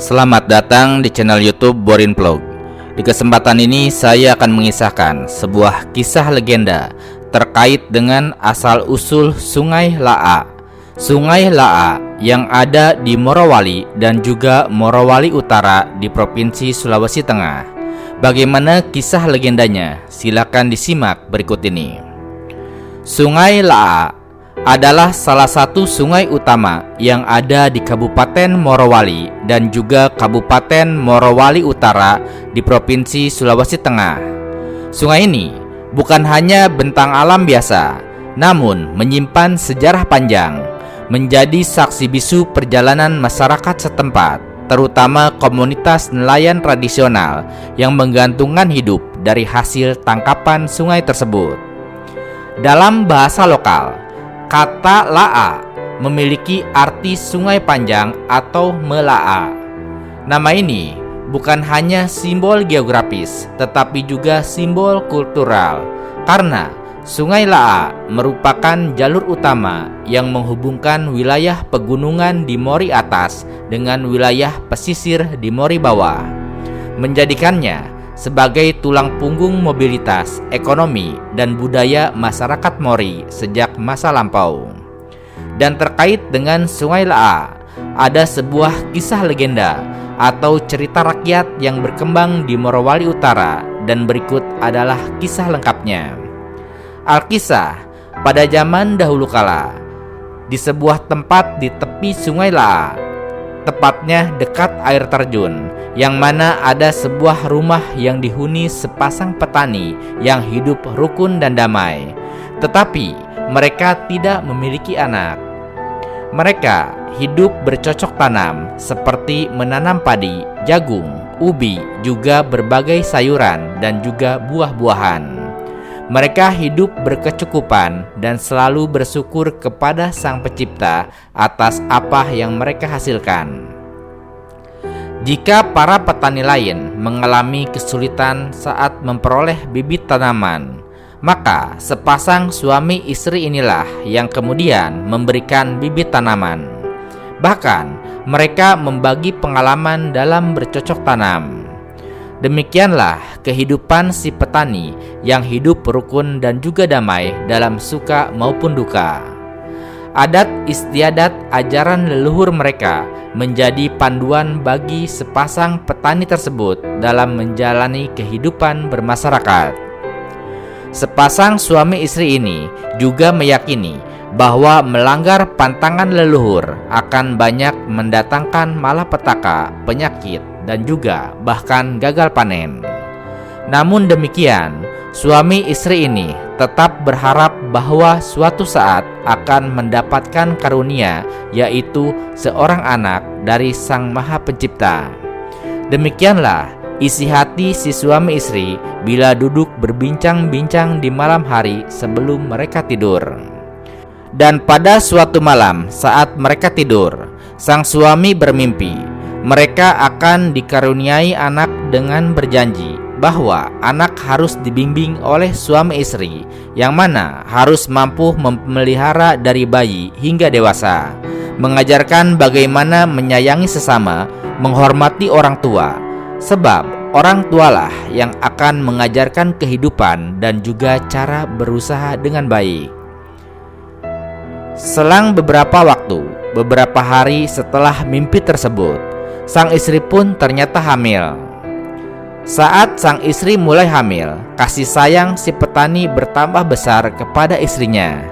Selamat datang di channel YouTube Borin Vlog. Di kesempatan ini saya akan mengisahkan sebuah kisah legenda terkait dengan asal-usul Sungai Laa. Sungai Laa yang ada di Morowali dan juga Morowali Utara di Provinsi Sulawesi Tengah. Bagaimana kisah legendanya? Silakan disimak berikut ini. Sungai Laa adalah salah satu sungai utama yang ada di Kabupaten Morowali dan juga Kabupaten Morowali Utara di Provinsi Sulawesi Tengah. Sungai ini bukan hanya bentang alam biasa, namun menyimpan sejarah panjang, menjadi saksi bisu perjalanan masyarakat setempat, terutama komunitas nelayan tradisional yang menggantungkan hidup dari hasil tangkapan sungai tersebut. Dalam bahasa lokal, kata Laa memiliki arti sungai panjang atau melaa. Nama ini bukan hanya simbol geografis, tetapi juga simbol kultural, karena Sungai Laa merupakan jalur utama yang menghubungkan wilayah pegunungan di Mori Atas dengan wilayah pesisir di Mori Bawah, menjadikannya sebagai tulang punggung mobilitas, ekonomi, dan budaya masyarakat Mori sejak masa lampau. Dan terkait dengan Sungai Laa, ada sebuah kisah legenda atau cerita rakyat yang berkembang di Morowali Utara, dan berikut adalah kisah lengkapnya. Alkisah, pada zaman dahulu kala, di sebuah tempat di tepi Sungai Laa, tepatnya dekat air terjun, yang mana ada sebuah rumah yang dihuni sepasang petani yang hidup rukun dan damai. Tetapi mereka tidak memiliki anak. Mereka hidup bercocok tanam seperti menanam padi, jagung, ubi, juga berbagai sayuran dan juga buah-buahan. Mereka hidup berkecukupan dan selalu bersyukur kepada Sang Pencipta atas apa yang mereka hasilkan. Jika para petani lain mengalami kesulitan saat memperoleh bibit tanaman, maka sepasang suami istri inilah yang kemudian memberikan bibit tanaman. Bahkan mereka membagi pengalaman dalam bercocok tanam. Demikianlah kehidupan si petani yang hidup rukun dan juga damai dalam suka maupun duka. Adat istiadat ajaran leluhur mereka menjadi panduan bagi sepasang petani tersebut dalam menjalani kehidupan bermasyarakat. Sepasang suami istri ini juga meyakini bahwa melanggar pantangan leluhur akan banyak mendatangkan malapetaka, penyakit, dan juga bahkan gagal panen. Namun demikian, suami istri ini tetap berharap bahwa suatu saat akan mendapatkan karunia, yaitu seorang anak dari Sang Maha Pencipta. Demikianlah isi hati si suami istri bila duduk berbincang-bincang di malam hari sebelum mereka tidur. Dan pada suatu malam saat mereka tidur, sang suami bermimpi mereka akan dikaruniai anak dengan berjanji bahwa anak harus dibimbing oleh suami istri, yang mana harus mampu memelihara dari bayi hingga dewasa, mengajarkan bagaimana menyayangi sesama, menghormati orang tua, sebab orang tualah yang akan mengajarkan kehidupan dan juga cara berusaha dengan baik. Selang beberapa waktu, beberapa hari setelah mimpi tersebut, sang istri pun ternyata hamil. Saat sang istri mulai hamil, kasih sayang si petani bertambah besar kepada istrinya.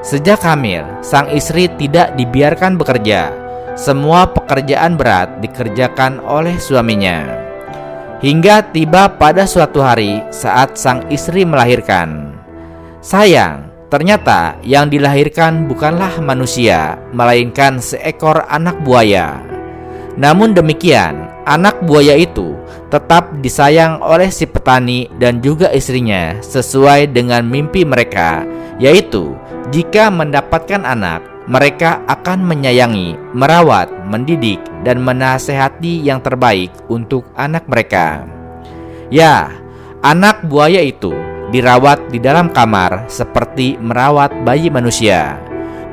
Sejak hamil, sang istri tidak dibiarkan bekerja. Semua pekerjaan berat dikerjakan oleh suaminya. Hingga tiba pada suatu hari saat sang istri melahirkan. Sayang, ternyata yang dilahirkan bukanlah manusia, melainkan seekor anak buaya. Namun demikian, anak buaya itu tetap disayang oleh si petani dan juga istrinya sesuai dengan mimpi mereka, yaitu jika mendapatkan anak, mereka akan menyayangi, merawat, mendidik, dan menasehati yang terbaik untuk anak mereka. Ya, anak buaya itu dirawat di dalam kamar seperti merawat bayi manusia.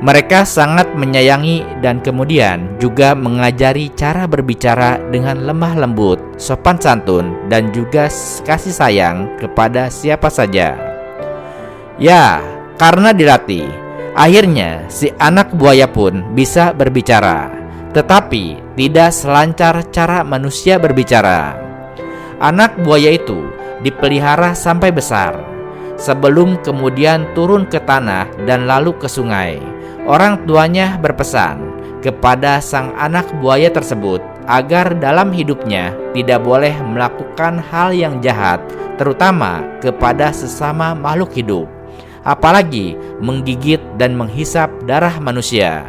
Mereka sangat menyayangi dan kemudian juga mengajari cara berbicara dengan lemah lembut, sopan santun, dan juga kasih sayang kepada siapa saja. Ya, karena dilatih, akhirnya si anak buaya pun bisa berbicara, tetapi tidak selancar cara manusia berbicara. Anak buaya itu dipelihara sampai besar, sebelum kemudian turun ke tanah dan lalu ke sungai. Orang tuanya berpesan kepada sang anak buaya tersebut agar dalam hidupnya tidak boleh melakukan hal yang jahat, terutama kepada sesama makhluk hidup, apalagi menggigit dan menghisap darah manusia.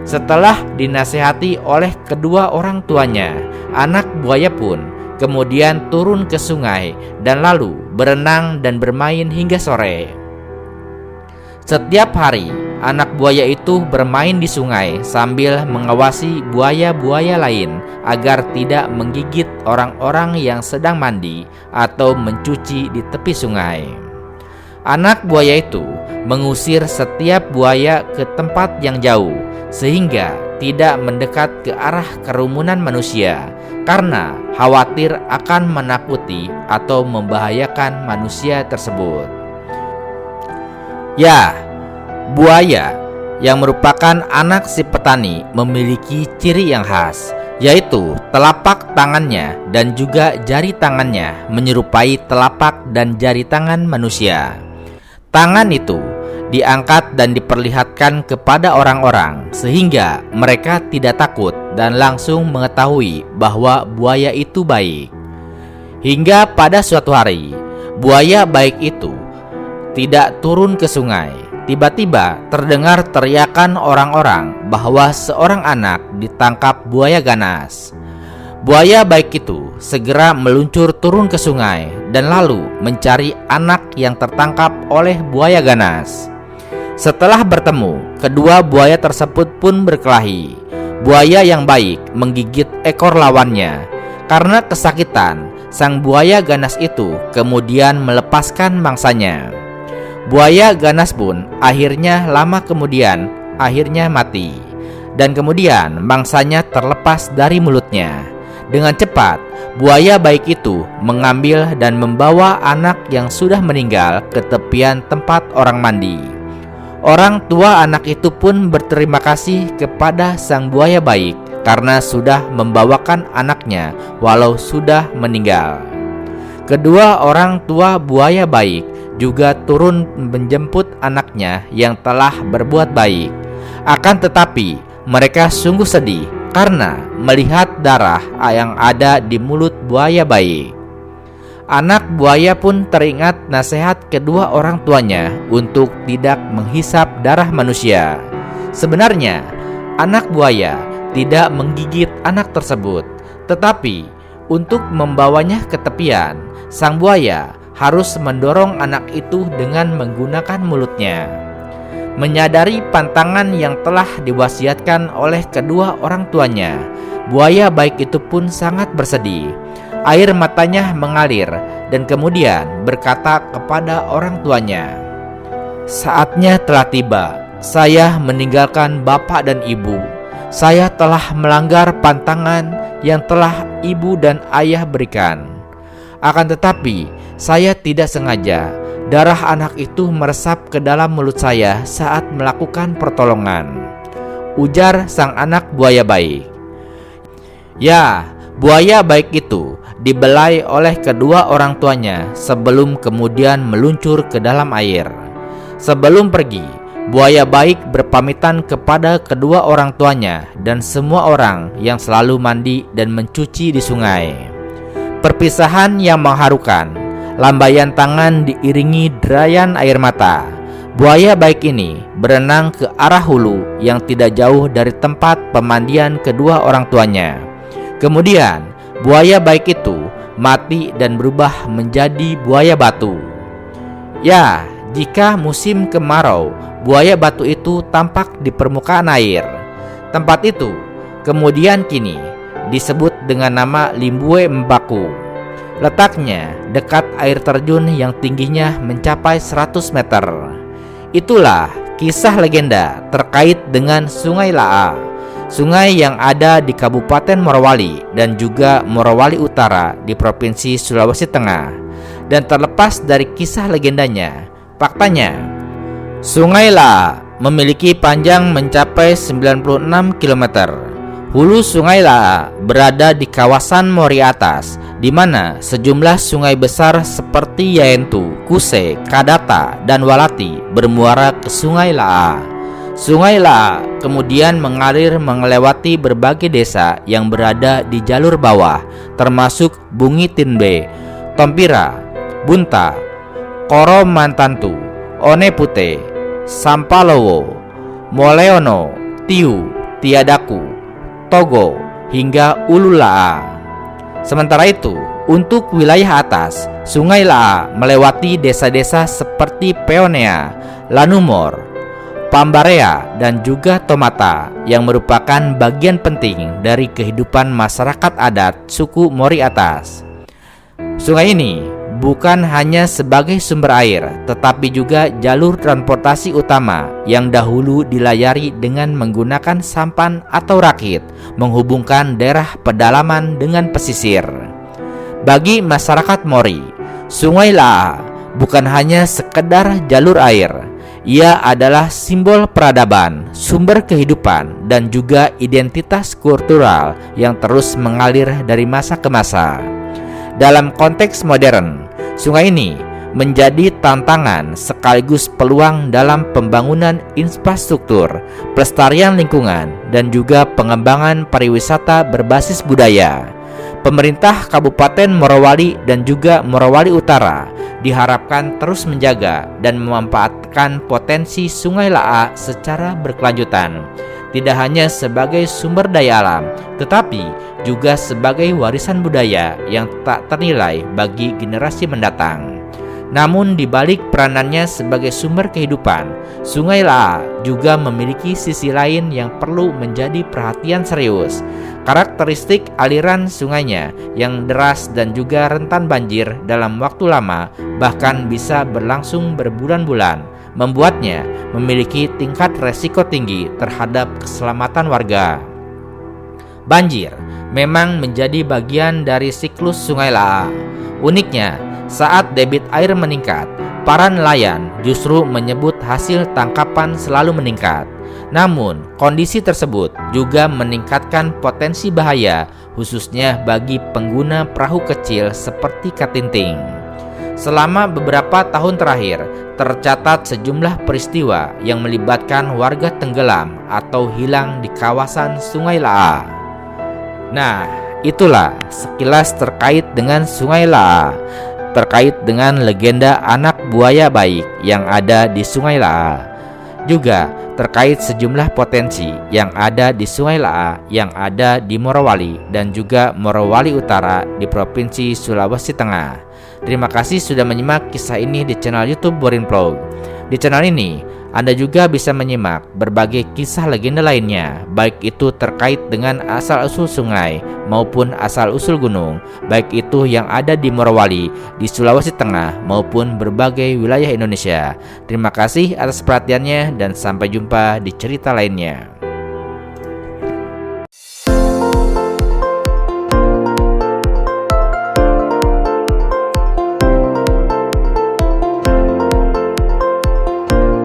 Setelah dinasehati oleh kedua orang tuanya, anak buaya pun kemudian turun ke sungai dan lalu berenang dan bermain hingga sore. Setiap hari, anak buaya itu bermain di sungai sambil mengawasi buaya-buaya lain agar tidak menggigit orang-orang yang sedang mandi atau mencuci di tepi sungai. Anak buaya itu mengusir setiap buaya ke tempat yang jauh sehingga tidak mendekat ke arah kerumunan manusia karena khawatir akan menakuti atau membahayakan manusia tersebut. Ya, buaya yang merupakan anak si petani memiliki ciri yang khas, yaitu telapak tangannya dan juga jari tangannya menyerupai telapak dan jari tangan manusia. Tangan itu diangkat dan diperlihatkan kepada orang-orang sehingga mereka tidak takut dan langsung mengetahui bahwa buaya itu baik. Hingga pada suatu hari, buaya baik itu tidak turun ke sungai. Tiba-tiba terdengar teriakan orang-orang bahwa seorang anak ditangkap buaya ganas. Buaya baik itu segera meluncur turun ke sungai dan lalu mencari anak yang tertangkap oleh buaya ganas. Setelah bertemu, kedua buaya tersebut pun berkelahi. Buaya yang baik menggigit ekor lawannya. Karena kesakitan, sang buaya ganas itu kemudian melepaskan mangsanya. Buaya ganas pun akhirnya lama kemudian mati, dan kemudian mangsanya terlepas dari mulutnya. Dengan cepat, buaya baik itu mengambil dan membawa anak yang sudah meninggal ke tepian tempat orang mandi. Orang tua anak itu pun berterima kasih kepada sang buaya baik karena sudah membawakan anaknya walau sudah meninggal. Kedua orang tua buaya baik juga turun menjemput anaknya yang telah berbuat baik. Akan tetapi mereka sungguh sedih karena melihat darah yang ada di mulut buaya baik. Anak buaya pun teringat nasihat kedua orang tuanya untuk tidak menghisap darah manusia. Sebenarnya anak buaya tidak menggigit anak tersebut, tetapi untuk membawanya ke tepian, sang buaya harus mendorong anak itu dengan menggunakan mulutnya. Menyadari pantangan yang telah diwasiatkan oleh kedua orang tuanya, buaya baik itu pun sangat bersedih. Air matanya mengalir dan kemudian berkata kepada orang tuanya, "Saatnya telah tiba. Saya meninggalkan bapak dan ibu. Saya telah melanggar pantangan yang telah ibu dan ayah berikan. Akan tetapi saya tidak sengaja. Darah anak itu meresap ke dalam mulut saya saat melakukan pertolongan," ujar sang anak buaya baik. Ya, buaya baik itu dibelai oleh kedua orang tuanya sebelum kemudian meluncur ke dalam air. Sebelum pergi, buaya baik berpamitan kepada kedua orang tuanya dan semua orang yang selalu mandi dan mencuci di sungai. Perpisahan yang mengharukan, lambaian tangan diiringi derayan air mata. Buaya baik ini berenang ke arah hulu yang tidak jauh dari tempat pemandian kedua orang tuanya. Kemudian buaya baik itu mati dan berubah menjadi buaya batu. Ya, jika musim kemarau, buaya batu itu tampak di permukaan air. Tempat itu kemudian kini disebut dengan nama Limbue Mbaku. Letaknya dekat air terjun yang tingginya mencapai 100 meter. Itulah kisah legenda terkait dengan Sungai Laa, sungai yang ada di Kabupaten Morowali dan juga Morowali Utara di Provinsi Sulawesi Tengah. Dan terlepas dari kisah legendanya, faktanya Sungai Laa memiliki panjang mencapai 96 km. Hulu Sungai Laa berada di kawasan Mori Atas, di mana sejumlah sungai besar seperti Yaentu, Kuse, Kadata, dan Walati bermuara ke Sungai Laa. Sungai Laa kemudian mengalir melewati berbagai desa yang berada di jalur bawah, termasuk Bungi Tinbe, Tompira, Bunta, Koro Mantantu, One Pute, Sampalowo, Moleono, Tiu, Tiadaku, Togo, hingga Ulu Laa. Sementara itu, untuk wilayah atas, Sungai Laa melewati desa-desa seperti Peonea, Lanumor, Pambarea, dan juga Tomata yang merupakan bagian penting dari kehidupan masyarakat adat suku Mori Atas. Sungai ini bukan hanya sebagai sumber air, tetapi juga jalur transportasi utama yang dahulu dilayari dengan menggunakan sampan atau rakit, menghubungkan daerah pedalaman dengan pesisir. Bagi masyarakat Mori, Sungai Laa bukan hanya sekedar jalur air. Ia adalah simbol peradaban, sumber kehidupan, dan juga identitas kultural yang terus mengalir dari masa ke masa. Dalam konteks modern, sungai ini menjadi tantangan sekaligus peluang dalam pembangunan infrastruktur, pelestarian lingkungan, dan juga pengembangan pariwisata berbasis budaya. Pemerintah Kabupaten Morowali dan juga Morowali Utara diharapkan terus menjaga dan memanfaatkan potensi Sungai Laa secara berkelanjutan, tidak hanya sebagai sumber daya alam, tetapi juga sebagai warisan budaya yang tak ternilai bagi generasi mendatang. Namun di balik peranannya sebagai sumber kehidupan, Sungai Laa juga memiliki sisi lain yang perlu menjadi perhatian serius. Karakteristik aliran sungainya yang deras dan juga rentan banjir dalam waktu lama, bahkan bisa berlangsung berbulan-bulan, membuatnya memiliki tingkat resiko tinggi terhadap keselamatan warga. Banjir memang menjadi bagian dari siklus Sungai Laa. Uniknya, saat debit air meningkat, para nelayan justru menyebut hasil tangkapan selalu meningkat. Namun, kondisi tersebut juga meningkatkan potensi bahaya, khususnya bagi pengguna perahu kecil seperti katinting. Selama beberapa tahun terakhir, tercatat sejumlah peristiwa yang melibatkan warga tenggelam atau hilang di kawasan Sungai Laa. Nah, itulah sekilas terkait dengan Sungai Laa, terkait dengan legenda anak buaya baik yang ada di Sungai Laa. Juga terkait sejumlah potensi yang ada di Sungai Laa yang ada di Morowali dan juga Morowali Utara di Provinsi Sulawesi Tengah. Terima kasih sudah menyimak kisah ini di channel YouTube Borin Vlog. Di channel ini Anda juga bisa menyimak berbagai kisah legenda lainnya, baik itu terkait dengan asal-usul sungai maupun asal-usul gunung, baik itu yang ada di Morowali, di Sulawesi Tengah maupun berbagai wilayah Indonesia. Terima kasih atas perhatiannya dan sampai jumpa di cerita lainnya.